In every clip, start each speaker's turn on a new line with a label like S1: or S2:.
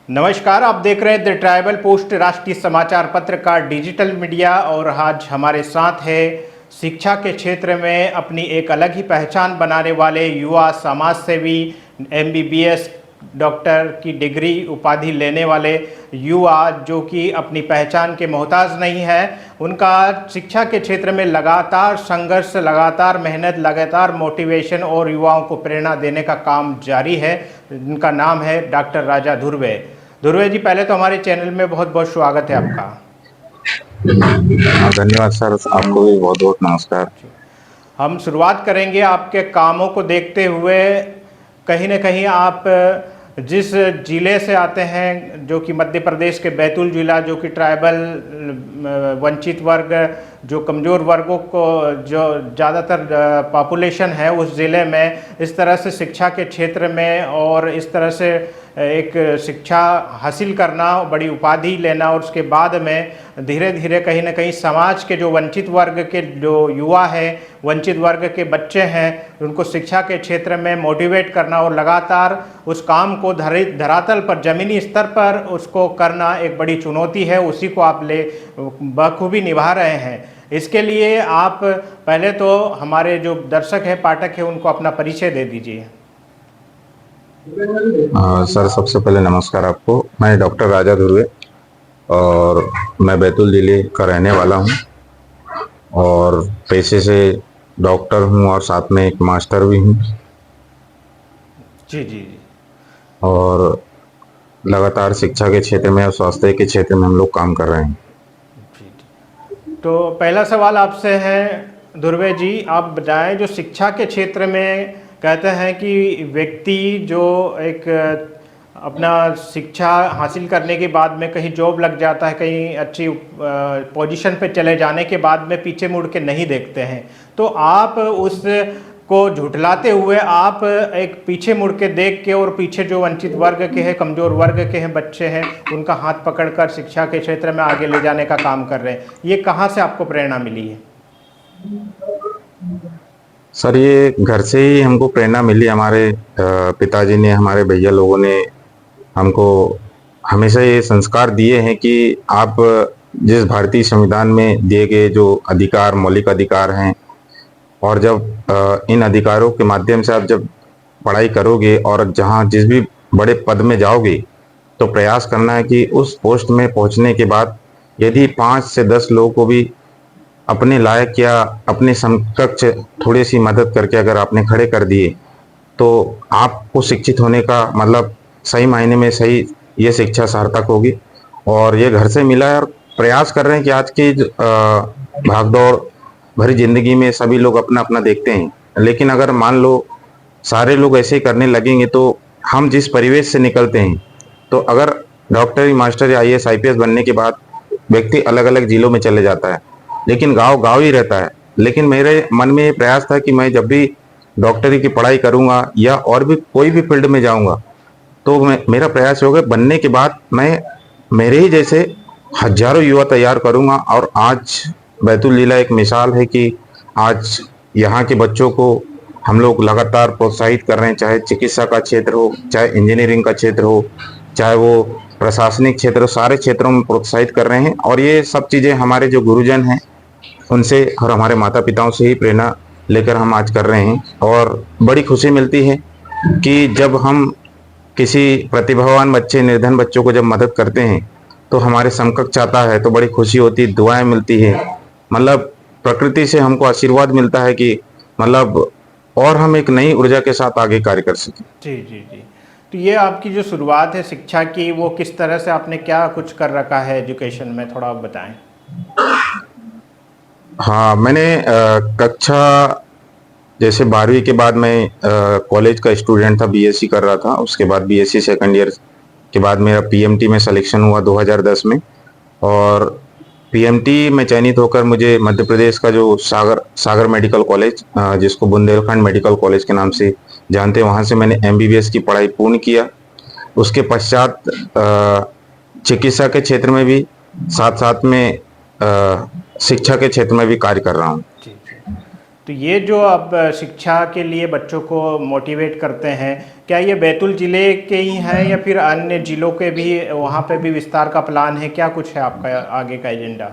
S1: नमस्कार, आप देख रहे हैं द ट्राइबल पोस्ट राष्ट्रीय समाचार पत्र का डिजिटल मीडिया। और आज हमारे साथ है शिक्षा के क्षेत्र में अपनी एक अलग ही पहचान बनाने वाले युवा समाज सेवी, एमबीबीएस डॉक्टर की डिग्री उपाधि लेने वाले युवा जो कि अपनी पहचान के मोहताज नहीं है। उनका शिक्षा के क्षेत्र में लगातार संघर्ष, लगातार मेहनत, लगातार मोटिवेशन और युवाओं को प्रेरणा देने का काम जारी है। इनका नाम है डॉक्टर राजा धुर्वे। धुर्वे जी, पहले तो हमारे चैनल में बहुत बहुत स्वागत है आपका।
S2: धन्यवाद सर, आपको भी बहुत बहुत नमस्कार।
S1: हम शुरुआत करेंगे आपके कामों को देखते हुए। कहीं ना कहीं आप जिस ज़िले से आते हैं, जो कि मध्य प्रदेश के बैतूल ज़िला, जो कि ट्राइबल वंचित वर्ग, जो कमज़ोर वर्गों को जो ज़्यादातर पॉपुलेशन है उस ज़िले में, इस तरह से शिक्षा के क्षेत्र में और इस तरह से एक शिक्षा हासिल करना, बड़ी उपाधि लेना और उसके बाद में धीरे धीरे कहीं ना कहीं समाज के जो वंचित वर्ग के जो युवा हैं, वंचित वर्ग के बच्चे हैं, उनको शिक्षा के क्षेत्र में मोटिवेट करना और लगातार उस काम को धरातल पर, ज़मीनी स्तर पर उसको करना एक बड़ी चुनौती है। उसी को आप बखूबी निभा रहे हैं। इसके लिए आप पहले तो हमारे जो दर्शक हैं, पाठक हैं, उनको अपना परिचय दे दीजिए।
S2: सर, सबसे पहले नमस्कार आपको। मैं डॉक्टर राजा धुर्वे और मैं बैतूल जिले का रहने वाला हूं और पेशे से डॉक्टर हूं और साथ में एक मास्टर भी हूं।
S1: जी जी जी।
S2: और लगातार शिक्षा के क्षेत्र में और स्वास्थ्य के क्षेत्र में हम लोग काम कर रहे हैं।
S1: तो पहला सवाल आपसे है धुर्वे जी, आप बताएं, जो शिक्षा के क्षेत्र में कहते हैं कि व्यक्ति जो एक अपना शिक्षा हासिल करने के बाद में कहीं जॉब लग जाता है, कहीं अच्छी पोजीशन पे चले जाने के बाद में पीछे मुड़ के नहीं देखते हैं। तो आप उस को झुठलाते हुए आप एक पीछे मुड़ के देख के और पीछे जो वंचित वर्ग के हैं, कमज़ोर वर्ग के हैं बच्चे हैं, उनका हाथ पकड़कर शिक्षा के क्षेत्र में आगे ले जाने का काम कर रहे हैं। ये कहाँ से आपको प्रेरणा मिली है?
S2: सर, ये घर से ही हमको प्रेरणा मिली। हमारे पिताजी ने, हमारे भैया लोगों ने हमको हमेशा ये संस्कार दिए हैं कि आप जिस भारतीय संविधान में दिए गए जो अधिकार, मौलिक अधिकार हैं, और जब इन अधिकारों के माध्यम से आप जब पढ़ाई करोगे और जहां जिस भी बड़े पद में जाओगे, तो प्रयास करना है कि उस पोस्ट में पहुंचने के बाद यदि 5 से 10 लोगों को भी अपने लायक या अपने समकक्ष थोड़ी सी मदद करके अगर आपने खड़े कर दिए, तो आपको शिक्षित होने का मतलब सही मायने में सही ये शिक्षा सार्थक होगी। और ये घर से मिला है और प्रयास कर रहे हैं कि आज की भागदौड़ भरी जिंदगी में सभी लोग अपना अपना देखते हैं, लेकिन अगर मान लो सारे लोग ऐसे ही करने लगेंगे तो हम जिस परिवेश से निकलते हैं, तो अगर डॉक्टर, मास्टर या आईएएस आईपीएस बनने के बाद व्यक्ति अलग अलग जिलों में चले जाता है, लेकिन गांव गांव ही रहता है। लेकिन मेरे मन में ये प्रयास था कि मैं जब भी डॉक्टरी की पढ़ाई करूंगा या और भी कोई भी फील्ड में जाऊंगा, तो मेरा प्रयास होगा बनने के बाद मैं मेरे ही जैसे हजारों युवा तैयार करूंगा। और आज बैतूल जिला एक मिसाल है कि आज यहाँ के बच्चों को हम लोग लगातार प्रोत्साहित कर रहे हैं, चाहे चिकित्सा का क्षेत्र हो, चाहे इंजीनियरिंग का क्षेत्र हो, चाहे वो प्रशासनिक क्षेत्र हो, सारे क्षेत्रों में प्रोत्साहित कर रहे हैं। और ये सब चीज़ें हमारे जो गुरुजन हैं उनसे और हमारे माता पिताओं से ही प्रेरणा लेकर हम आज कर रहे हैं। और बड़ी खुशी मिलती है कि जब हम किसी प्रतिभावान बच्चे, निर्धन बच्चों को जब मदद करते हैं तो हमारे समकक्ष आता है तो बड़ी खुशी होती है, दुआएं मिलती है। मतलब प्रकृति से हमको आशीर्वाद मिलता है कि मतलब और हम एक नई ऊर्जा के साथ आगे कार्य कर सकें।
S1: जी जी जी। तो ये आपकी जो शुरुआत है शिक्षा की, वो किस तरह से, आपने क्या कुछ कर रखा है एजुकेशन में, थोड़ा आप बताएं।
S2: हाँ, मैंने कक्षा जैसे 12वीं के बाद मैं कॉलेज का स्टूडेंट था, बीएससी कर रहा था। उसके बाद बीएससी सेकंड ईयर के बाद मेरा पीएमटी में सिलेक्शन हुआ 2010 में। और पीएमटी में चयनित होकर मुझे मध्य प्रदेश का जो सागर मेडिकल कॉलेज, जिसको बुंदेलखंड मेडिकल कॉलेज के नाम से जानते हैं, वहाँ से मैंने एमबीबीएस की पढ़ाई पूर्ण किया। उसके पश्चात चिकित्सा के क्षेत्र में भी, साथ साथ में शिक्षा के क्षेत्र में भी कार्य कर रहा हूँ।
S1: जी जी। तो ये जो आप शिक्षा के लिए बच्चों को मोटिवेट करते हैं, क्या ये बैतूल जिले के ही हैं या फिर अन्य जिलों के भी वहाँ पे भी विस्तार का प्लान है? क्या कुछ है आपका आगे का एजेंडा?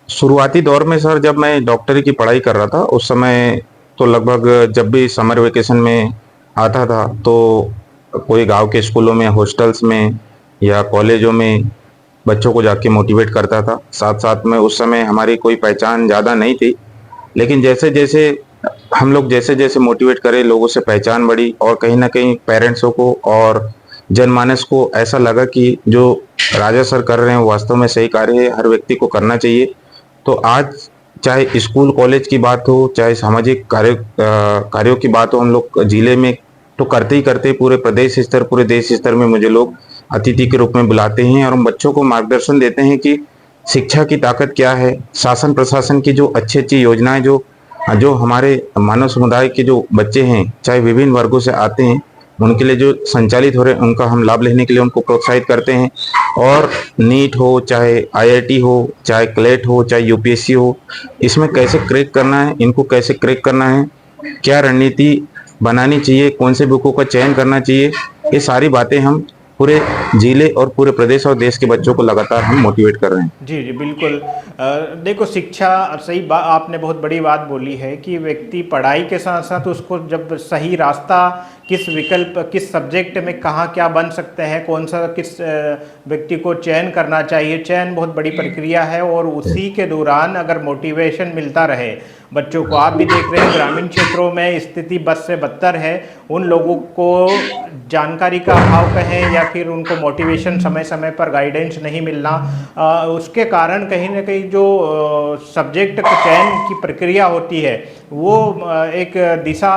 S2: शुरुआती दौर में सर, जब मैं डॉक्टरी की पढ़ाई कर रहा था उस समय तो लगभग जब भी समर वेकेशन में आता था तो कोई गांव के स्कूलों में, हॉस्टल्स में या कॉलेजों में बच्चों को जाके मोटिवेट करता था। साथ साथ में उस समय हमारी कोई पहचान ज़्यादा नहीं थी, लेकिन जैसे जैसे हम लोग जैसे जैसे मोटिवेट करे, लोगों से पहचान बढ़ी और कहीं ना कहीं पेरेंट्सों को और जनमानस को ऐसा लगा कि जो राजा सर कर रहे हैं वो वास्तव में सही कार्य है, हर व्यक्ति को करना चाहिए। तो आज चाहे स्कूल कॉलेज की बात हो, चाहे सामाजिक कार्यों की बात हो, हम लोग जिले में तो करते ही करते पूरे प्रदेश स्तर, पूरे देश स्तर में मुझे लोग अतिथि के रूप में बुलाते हैं और हम बच्चों को मार्गदर्शन देते हैं कि शिक्षा की ताकत क्या है, शासन प्रशासन की जो अच्छी अच्छी योजनाएं जो जो हमारे मानव समुदाय के जो बच्चे हैं, चाहे विभिन्न वर्गों से आते हैं, उनके लिए जो संचालित हो रहे हैं उनका हम लाभ लेने के लिए उनको प्रोत्साहित करते हैं। और नीट हो, चाहे आईआईटी हो, चाहे क्लेट हो, चाहे यूपीएससी हो, इसमें कैसे क्रैक करना है, इनको कैसे क्रैक करना है, क्या रणनीति बनानी चाहिए, कौन से बुकों का चयन करना चाहिए, ये सारी बातें हम पूरे जिले और पूरे प्रदेश और देश के बच्चों को लगातार हम मोटिवेट कर रहे हैं।
S1: जी जी बिल्कुल। देखो, शिक्षा, सही बात आपने बहुत बड़ी बात बोली है कि व्यक्ति पढ़ाई के साथ साथ उसको जब सही रास्ता, किस विकल्प, किस सब्जेक्ट में कहाँ क्या बन सकते हैं, कौन सा किस व्यक्ति को चयन करना चाहिए, चयन बहुत बड़ी प्रक्रिया है और उसी के दौरान अगर मोटिवेशन मिलता रहे बच्चों को। आप भी देख रहे हैं ग्रामीण क्षेत्रों में स्थिति बद से बदतर है, उन लोगों को जानकारी का अभाव कहें या फिर उनको मोटिवेशन समय समय पर गाइडेंस नहीं मिलना, उसके कारण कहीं ना कहीं जो सब्जेक्ट का चयन की प्रक्रिया होती है वो एक दिशा,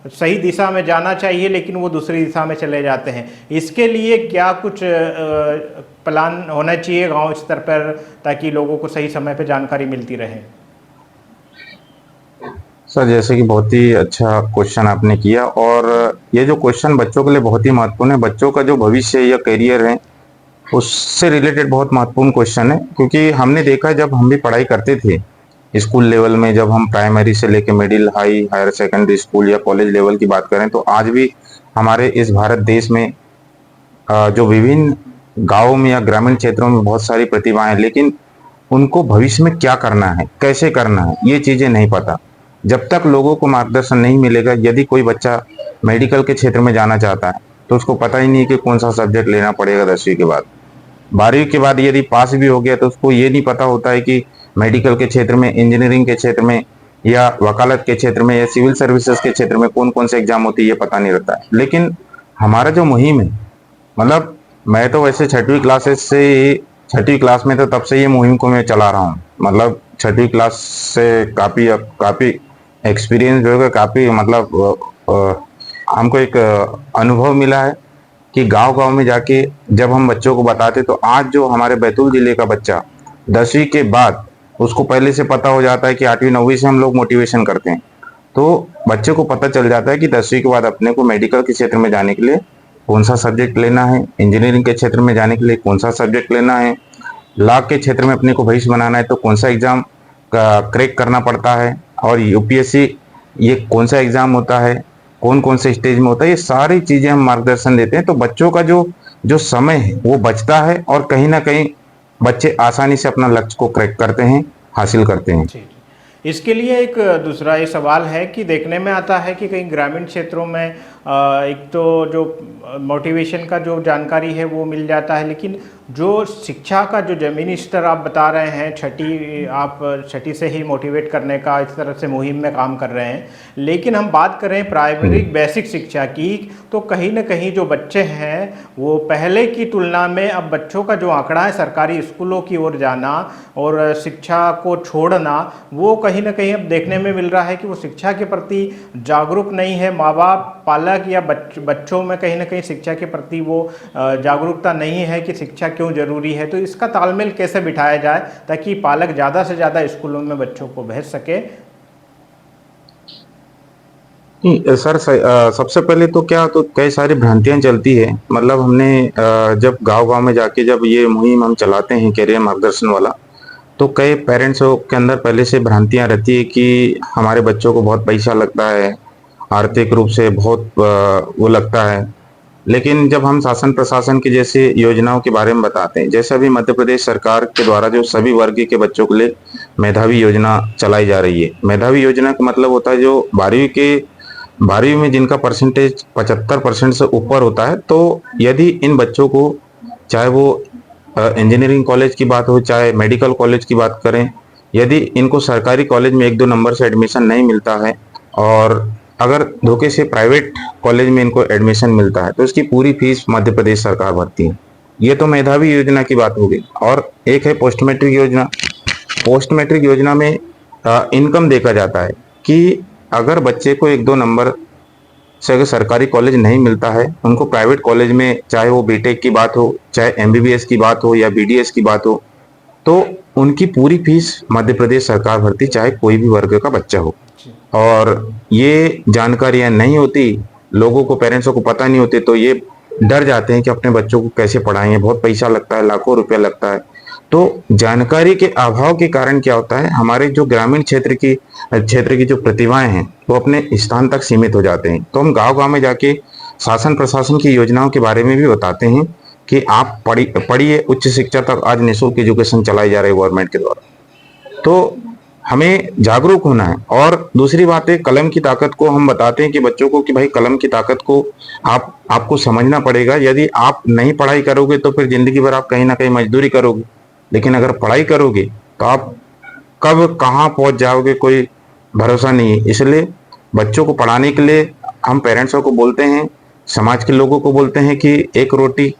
S1: सही दिशा में जाना चाहिए लेकिन वो दूसरी दिशा में चले जाते हैं। इसके लिए क्या कुछ प्लान होना चाहिए गांव स्तर पर ताकि लोगों को सही समय पर जानकारी मिलती रहे?
S2: सर, जैसे कि बहुत ही अच्छा क्वेश्चन आपने किया और ये जो क्वेश्चन बच्चों के लिए बहुत ही महत्वपूर्ण है, बच्चों का जो भविष्य या करियर है उससे रिलेटेड बहुत महत्वपूर्ण क्वेश्चन है। क्योंकि हमने देखा जब हम भी पढ़ाई करते थे स्कूल लेवल में, जब हम प्राइमरी से लेके middle, high, higher secondary school या कॉलेज लेवल की बात करें तो आज भी हमारे इस भारत देश में जो विभिन्न गांवों में या ग्रामीण क्षेत्रों में बहुत सारी प्रतिभाएं हैं, लेकिन उनको भविष्य में क्या करना है, कैसे करना है, ये चीजें नहीं पता। जब तक लोगों को मार्गदर्शन नहीं मिलेगा, यदि कोई बच्चा मेडिकल के क्षेत्र में जाना चाहता है तो उसको पता ही नहीं कि कौन सा सब्जेक्ट लेना पड़ेगा 10वीं के बाद। 12वीं के बाद यदि पास भी हो गया तो उसको ये नहीं पता होता है कि मेडिकल के क्षेत्र में, इंजीनियरिंग के क्षेत्र में या वकालत के क्षेत्र में या सिविल सर्विसेज के क्षेत्र में कौन कौन से एग्जाम होती है, ये पता नहीं रहता है। लेकिन हमारा जो मुहिम है, मतलब मैं तो वैसे 6वीं क्लास में तो तब से ये मुहिम को मैं चला रहा हूँ। मतलब 6वीं क्लास से काफ़ी काफ़ी एक्सपीरियंस जो है, काफ़ी मतलब हमको एक अनुभव मिला है कि गांव-गांव में जाके जब हम बच्चों को बताते तो आज जो हमारे बैतूल जिले का बच्चा 10वीं के बाद उसको पहले से पता हो जाता है कि 8वीं 9वीं से हम लोग मोटिवेशन करते हैं। तो बच्चे को पता चल जाता है कि 10वीं के बाद अपने को मेडिकल के क्षेत्र में जाने के लिए कौन सा सब्जेक्ट लेना है, इंजीनियरिंग के क्षेत्र में जाने के लिए कौन सा सब्जेक्ट लेना है, लॉ के क्षेत्र में अपने को भविष्य बनाना है तो कौन सा एग्जाम क्रैक करना पड़ता है, और यूपीएससी ये कौन सा एग्जाम होता है, कौन कौन से स्टेज में होता है, ये सारी चीजें हम मार्गदर्शन देते हैं। तो बच्चों का जो जो समय है वो बचता है और कहीं ना कहीं बच्चे आसानी से अपना लक्ष्य को क्रैक करते हैं, हासिल करते हैं।
S1: जी। इसके लिए एक दूसरा ये सवाल है कि देखने में आता है कि कहीं ग्रामीण क्षेत्रों में एक तो जो मोटिवेशन का जो जानकारी है वो मिल जाता है, लेकिन जो शिक्षा का जो ज़मीनी स्तर आप बता रहे हैं, आप छठी से ही मोटिवेट करने का इस तरह से मुहिम में काम कर रहे हैं, लेकिन हम बात करें प्राइमरी बेसिक शिक्षा की तो कहीं ना कहीं जो बच्चे हैं वो पहले की तुलना में अब बच्चों का जो आंकड़ा है सरकारी स्कूलों की ओर जाना और शिक्षा को छोड़ना, वो कहीं ना कहीं अब देखने में मिल रहा है कि वो शिक्षा के प्रति जागरूक नहीं है। माँ बाप, पालक या बच्चों में कहीं ना कहीं शिक्षा के प्रति वो जागरूकता नहीं है कि शिक्षा क्यों जरूरी है। तो इसका तालमेल कैसे बिठाया जाए ताकि पालक ज़्यादा से ज़्यादा स्कूलों में बच्चों को भेज सके?
S2: सर, सबसे पहले तो क्या, तो कई सारी भ्रांतियां चलती है। मतलब हमने जब गांव-गांव में जाके जब ये मुहिम हम चलाते हैं कैरियर मार्गदर्शन वाला, तो कई पेरेंट्स के अंदर पहले से भ्रांतियां रहती है कि हमारे बच्चों को बहुत पैसा लगता है आर्थिक रूप से बहुत वो लगता है। लेकिन जब हम शासन प्रशासन की जैसे योजनाओं के बारे में बताते हैं, जैसे अभी मध्य प्रदेश सरकार के द्वारा जो सभी वर्ग के बच्चों के लिए मेधावी योजना चलाई जा रही है। मेधावी योजना का मतलब होता है जो 12वीं में जिनका परसेंटेज 75% से ऊपर होता है, तो यदि इन बच्चों को, चाहे वो इंजीनियरिंग कॉलेज की बात हो, चाहे मेडिकल कॉलेज की बात करें, यदि इनको सरकारी कॉलेज में 1-2 नंबर से एडमिशन नहीं मिलता है और अगर धोखे से प्राइवेट कॉलेज में इनको एडमिशन मिलता है, तो इसकी पूरी फीस मध्य प्रदेश सरकार भरती है। ये तो मेधावी योजना की बात होगी। और एक है पोस्ट मैट्रिक योजना। पोस्ट मैट्रिक योजना में इनकम देखा जाता है कि अगर बच्चे को 1-2 नंबर से अगर सरकारी कॉलेज नहीं मिलता है, उनको प्राइवेट कॉलेज में, चाहे वो बीटेक की बात हो, चाहे एमबीबीएस की बात हो या बीडीएस की बात हो, तो उनकी पूरी फीस मध्य प्रदेश सरकार भरती, चाहे कोई भी वर्ग का बच्चा हो। और ये जानकारियां नहीं होती लोगों को, पेरेंट्सों को पता नहीं होती, तो ये डर जाते हैं कि अपने बच्चों को कैसे पढ़ाएंगे, बहुत पैसा लगता है, लाखों रुपया लगता है। तो जानकारी के अभाव के कारण क्या होता है, हमारे जो ग्रामीण क्षेत्र की जो प्रतिभाएं हैं वो अपने स्थान तक सीमित हो जाते हैं। तो हम गांव गांव में जाके शासन प्रशासन की योजनाओं के बारे में भी बताते हैं कि आप पढ़िए, उच्च शिक्षा तक आज निःशुल्क एजुकेशन चलाई जा रही है गवर्नमेंट के द्वारा। तो हमें जागरूक होना है। और दूसरी बात है, कलम की ताकत को हम बताते हैं कि बच्चों को कि भाई कलम की ताकत को आपको समझना पड़ेगा। यदि आप नहीं पढ़ाई करोगे तो फिर जिंदगी भर आप कहीं ना कहीं मजदूरी करोगे, लेकिन अगर पढ़ाई करोगे तो आप कब कहाँ पहुंच जाओगे कोई भरोसा नहीं है। इसलिए बच्चों को पढ़ाने के लिए हम पेरेंट्सों को बोलते हैं, समाज के लोगों को बोलते हैं कि एक रोटी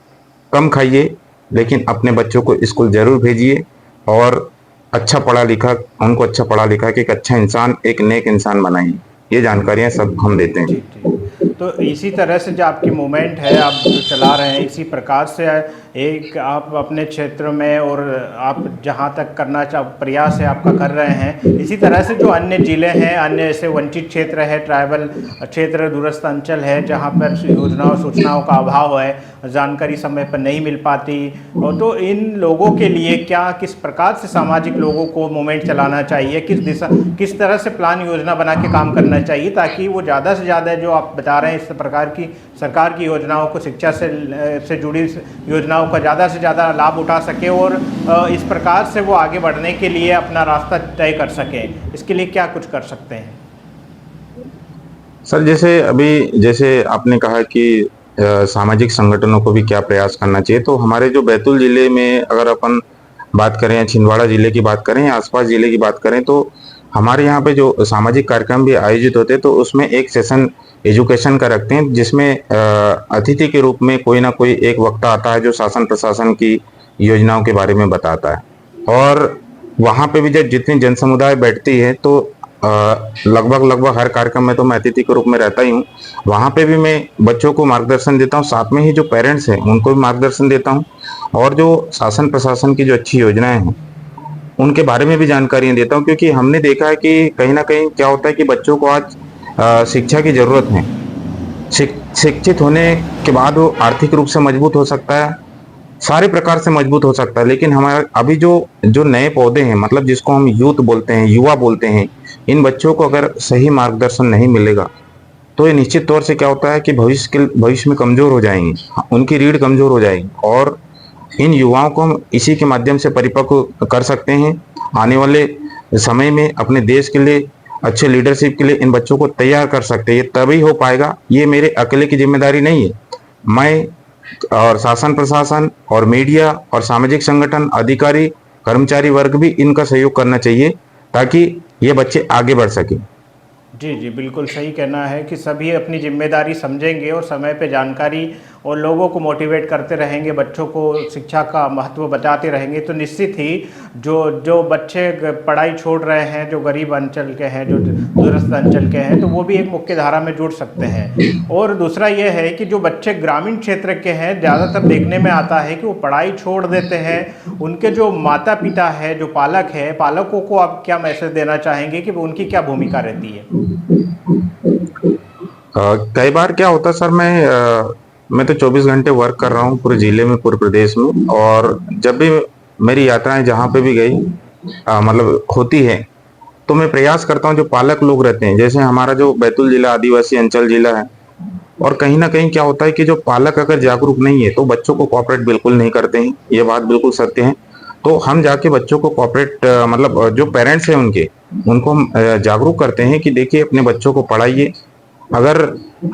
S2: कम खाइए, लेकिन अपने बच्चों को स्कूल जरूर भेजिए और उनको अच्छा पढ़ा लिखा के एक अच्छा इंसान, एक नेक इंसान बनाइए। ये जानकारियां सब हम देते
S1: जी,
S2: हैं।
S1: जी। तो इसी तरह से जो आपकी मूवमेंट है, आप जो चला रहे हैं, इसी प्रकार से एक आप अपने क्षेत्र में और आप जहां तक करना प्रयास है आपका कर रहे हैं, इसी तरह से जो अन्य ज़िले हैं, अन्य ऐसे वंचित क्षेत्र है, ट्राइबल क्षेत्र, दूरस्थ अंचल है, जहां पर योजनाओं सूचनाओं का अभाव है, जानकारी समय पर नहीं मिल पाती, और तो इन लोगों के लिए क्या, किस प्रकार से सामाजिक लोगों को मूवमेंट चलाना चाहिए, किस तरह से प्लान योजना बना के काम करना चाहिए, ताकि वो ज़्यादा से ज़्यादा जो आप बता रहे हैं इस प्रकार की सरकार की योजनाओं को, शिक्षा से जुड़ी योजनाओं का ज़्यादा से ज़्यादा लाभ उठा सके और इस प्रकार से वो आगे बढ़ने के लिए अपना रास्ता तय कर सकें। इसके लिए क्या कुछ कर सकते हैं?
S2: सर, जैसे आपने कहा कि सामाजिक संगठनों को भी क्या प्रयास करना चाहिए, तो हमारे जो बैतूल जिले में अगर अपन बात करें या छिंदवाड़ा जिले की बात करें या आसपास जिले की बात करें, तो हमारे यहाँ पे जो सामाजिक कार्यक्रम भी आयोजित होते हैं, तो उसमें एक सेशन एजुकेशन का रखते हैं, जिसमें अतिथि के रूप में कोई ना कोई एक वक्ता आता है जो शासन प्रशासन की योजनाओं के बारे में बताता है। और वहाँ पे भी जब जितनी जन समुदाय बैठती है, तो लगभग हर कार्यक्रम में तो मैं अतिथि के रूप में रहता ही हूँ। वहाँ पे भी मैं बच्चों को मार्गदर्शन देता हूँ, साथ में ही जो पेरेंट्स हैं उनको भी मार्गदर्शन देता हूँ, और जो शासन प्रशासन की जो अच्छी योजनाएं हैं उनके बारे में भी जानकारियां देता हूँ। क्योंकि हमने देखा है कि कहीं ना कहीं क्या होता है कि बच्चों को आज शिक्षा की जरूरत है। शिक्षित होने के बाद वो आर्थिक रूप से मजबूत हो सकता है, सारे प्रकार से मजबूत हो सकता है, लेकिन हमारे अभी जो जो नए पौधे हैं, मतलब जिसको हम यूथ बोलते हैं, युवा बोलते हैं, इन बच्चों को अगर सही मार्गदर्शन नहीं मिलेगा तो ये निश्चित तौर से क्या होता है कि भविष्य में कमजोर हो जाएंगे, उनकी रीढ़ कमजोर हो जाएगी। और इन युवाओं को हम इसी के माध्यम से परिपक्व कर सकते हैं। आने वाले समय में अपने देश के लिए, अच्छे लीडरशिप के लिए इन बच्चों को तैयार कर सकते हैं। ये तभी हो पाएगा, ये मेरे अकेले की जिम्मेदारी नहीं है। मैं और शासन प्रशासन और मीडिया और सामाजिक संगठन, अधिकारी, कर्मचारी वर्ग भी इनका सहयोग करना चाहिए, ताकि ये बच्चे आगे बढ़ सकें।
S1: जी, जी, बिल्कुल सही कहना है कि सभी अपनी जिम्मेदारी समझेंगे और समय पे जानकारी और लोगों को मोटिवेट करते रहेंगे, बच्चों को शिक्षा का महत्व बताते रहेंगे, तो निश्चित ही जो बच्चे पढ़ाई छोड़ रहे हैं, जो गरीब अंचल के हैं, जो दूरस्थ अंचल के हैं, तो वो भी एक मुख्य धारा में जुड़ सकते हैं। और दूसरा ये है कि जो बच्चे ग्रामीण क्षेत्र के हैं, ज़्यादातर देखने में आता है कि वो पढ़ाई छोड़ देते हैं। उनके जो माता पिता है, जो पालक है, पालकों को आप क्या मैसेज देना चाहेंगे कि उनकी क्या भूमिका रहती है?
S2: कई बार क्या होता है सर, मैं तो 24 घंटे वर्क कर रहा हूँ पूरे जिले में, पूरे प्रदेश में, और जब भी मेरी यात्राएं जहाँ पे भी गई मतलब होती है, तो मैं प्रयास करता हूँ जो पालक लोग रहते हैं, जैसे हमारा जो बैतूल जिला आदिवासी अंचल जिला है, और कहीं ना कहीं क्या होता है कि जो पालक अगर जागरूक नहीं है तो बच्चों को कोऑपरेट बिल्कुल नहीं करते हैं, ये बात बिल्कुल सत्य है। तो हम जाके बच्चों को कोऑपरेट मतलब जो पेरेंट्स हैं उनको हम जागरूक करते हैं कि देखिए अपने बच्चों को पढ़ाइए। अगर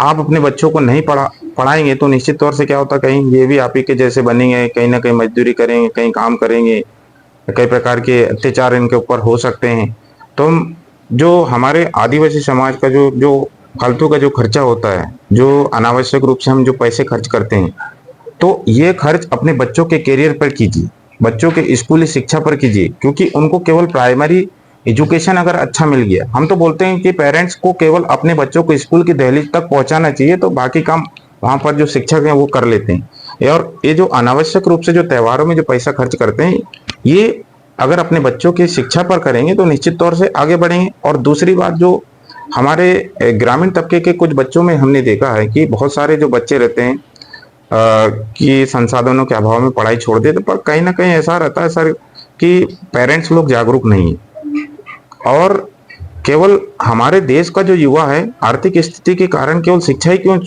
S2: आप अपने बच्चों को नहीं पढ़ाएंगे तो निश्चित तौर से क्या होता है, कहीं ये भी आप ही के जैसे बनेंगे, कहीं ना कहीं मजदूरी करेंगे, कहीं काम करेंगे, कई प्रकार के अत्याचार इनके ऊपर हो सकते हैं। तो जो हमारे आदिवासी समाज का जो जो फालतू का जो खर्चा होता है, जो अनावश्यक रूप से हम जो पैसे खर्च करते हैं, तो ये खर्च अपने बच्चों के करियर पर कीजिए, बच्चों के स्कूली शिक्षा पर कीजिए, क्योंकि उनको केवल प्राइमरी एजुकेशन अगर अच्छा मिल गया, हम तो बोलते हैं कि पेरेंट्स को केवल अपने बच्चों को स्कूल की दहलीज तक पहुंचाना चाहिए, तो बाकी काम वहां पर जो शिक्षक हैं वो कर लेते हैं। और ये जो अनावश्यक रूप से जो त्योहारों में जो पैसा खर्च करते हैं, ये अगर अपने बच्चों की शिक्षा पर करेंगे तो निश्चित तौर से आगे बढ़ेंगे। और दूसरी बात, जो हमारे ग्रामीण तबके के कुछ बच्चों में हमने देखा है कि बहुत सारे जो बच्चे रहते हैं कि संसाधनों के अभाव में पढ़ाई छोड़ देते, पर कहीं ना कहीं ऐसा रहता है सर कि पेरेंट्स लोग जागरूक नहीं है। और केवल हमारे देश का जो युवा है आर्थिक स्थिति के कारण केवल शिक्षा ही क्यों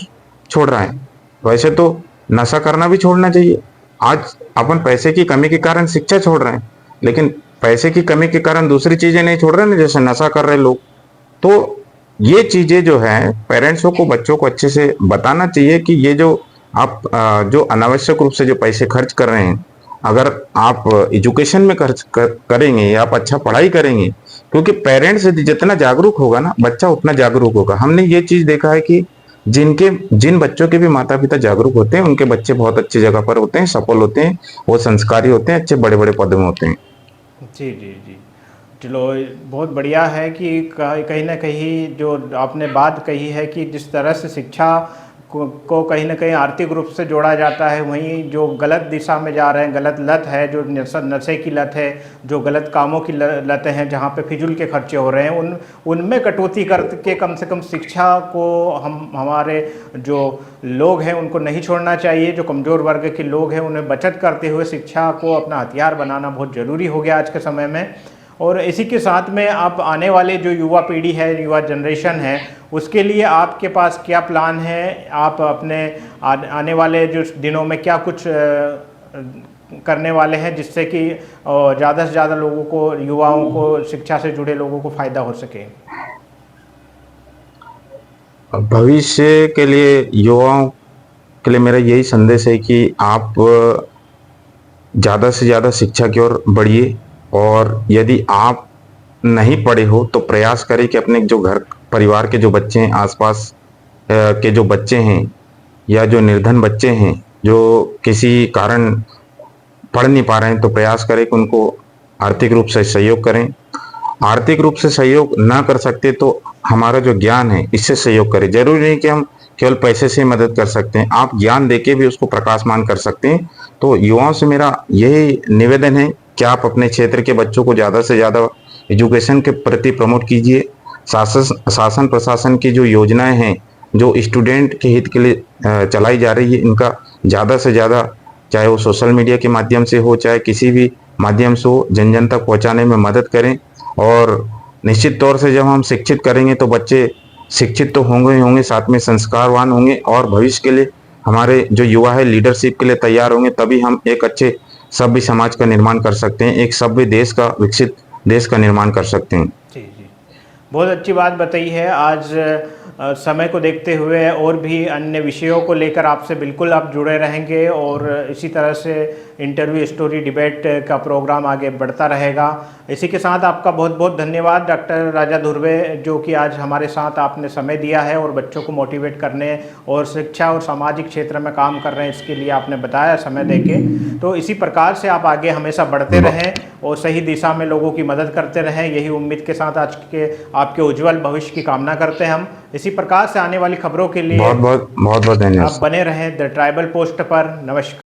S2: छोड़ रहा है, वैसे तो नशा करना भी छोड़ना चाहिए। आज अपन पैसे की कमी के कारण शिक्षा छोड़ रहे हैं, लेकिन पैसे की कमी के कारण दूसरी चीजें नहीं छोड़ रहे ना, जैसे नशा कर रहे लोग। तो ये चीजें जो है पेरेंट्सों को बच्चों को अच्छे से बताना चाहिए कि ये जो आप जो अनावश्यक रूप से जो पैसे खर्च कर रहे हैं, अगर आप एजुकेशन में करेंगे या आप अच्छा पढ़ाई करेंगे, क्योंकि पेरेंट्स जितना जागरूक होगा ना बच्चा उतना जागरूक होगा। हमने ये चीज देखा है कि जिन बच्चों के भी माता पिता जागरूक होते हैं उनके बच्चे बहुत अच्छी जगह पर होते हैं, सफल होते हैं, वो संस्कारी होते हैं, अच्छे बड़े बड़े पद में होते हैं।
S1: जी, जी, जी। चलो, बहुत बढ़िया है कि कहीं न कहीं जो आपने बात कही है कि जिस तरह से शिक्षा को कहीं न कहीं आर्थिक रूप से जोड़ा जाता है, वहीं जो गलत दिशा में जा रहे हैं, गलत लत है, जो नशे की लत है, जो गलत कामों की लतें हैं, जहाँ पे फिजूल के खर्चे हो रहे हैं, उनमें कटौती करके कम से कम शिक्षा को हमारे जो लोग हैं उनको नहीं छोड़ना चाहिए। जो कमज़ोर वर्ग के लोग हैं उन्हें बचत करते हुए शिक्षा को अपना हथियार बनाना बहुत ज़रूरी हो गया आज के समय में। और इसी के साथ में आप आने वाले जो युवा पीढ़ी है, युवा जनरेशन है, उसके लिए आपके पास क्या प्लान है? आप अपने आने वाले जो दिनों में क्या कुछ करने वाले हैं जिससे कि ज़्यादा से ज़्यादा लोगों को, युवाओं को, शिक्षा से जुड़े लोगों को फ़ायदा हो सके?
S2: भविष्य के लिए युवाओं के लिए मेरा यही संदेश है कि आप ज़्यादा से ज़्यादा शिक्षा की ओर बढ़िए, और यदि आप नहीं पढ़े हो तो प्रयास करें कि अपने जो घर परिवार के जो बच्चे हैं, आसपास के जो बच्चे हैं या जो निर्धन बच्चे हैं जो किसी कारण पढ़ नहीं पा रहे हैं, तो प्रयास करें कि उनको आर्थिक रूप से सहयोग करें। आर्थिक रूप से सहयोग ना कर सकते तो हमारा जो ज्ञान है इससे सहयोग करें। जरूरी नहीं कि हम केवल पैसे से मदद कर सकते हैं, आप ज्ञान देके भी उसको प्रकाशमान कर सकते हैं। तो युवाओं से मेरा यही निवेदन है कि आप अपने क्षेत्र के बच्चों को ज़्यादा से ज़्यादा एजुकेशन के प्रति प्रमोट कीजिए। शासन प्रशासन की जो योजनाएं हैं जो स्टूडेंट के हित के लिए चलाई जा रही है, इनका ज़्यादा से ज़्यादा, चाहे वो सोशल मीडिया के माध्यम से हो चाहे किसी भी माध्यम से हो, जन जन तक पहुँचाने में मदद करें। और निश्चित तौर से जब हम शिक्षित करेंगे तो बच्चे शिक्षित तो होंगे ही होंगे, साथ में संस्कारवान होंगे, और भविष्य के लिए हमारे जो युवा है लीडरशिप के लिए तैयार होंगे। तभी हम एक अच्छे सभ्य समाज का निर्माण कर सकते हैं, एक सभ्य देश का, विकसित देश का निर्माण कर सकते हैं।
S1: जी, जी। बहुत अच्छी बात बताई है। आज समय को देखते हुए और भी अन्य विषयों को लेकर आपसे बिल्कुल आप जुड़े रहेंगे, और इसी तरह से इंटरव्यू, स्टोरी, डिबेट का प्रोग्राम आगे बढ़ता रहेगा। इसी के साथ आपका बहुत बहुत धन्यवाद डॉक्टर राजा धुर्वे, जो कि आज हमारे साथ आपने समय दिया है और बच्चों को मोटिवेट करने और शिक्षा और सामाजिक क्षेत्र में काम कर रहे हैं, इसके लिए आपने बताया समय देके। तो इसी प्रकार से आप आगे हमेशा बढ़ते रहें और सही दिशा में लोगों की मदद करते रहें, यही उम्मीद के साथ आज के आपके उज्जवल भविष्य की कामना करते हैं हम। इसी प्रकार से आने वाली खबरों के लिए
S2: बहुत बहुत धन्यवाद।
S1: आप बने रहें द ट्राइबल पोस्ट पर। नमस्कार।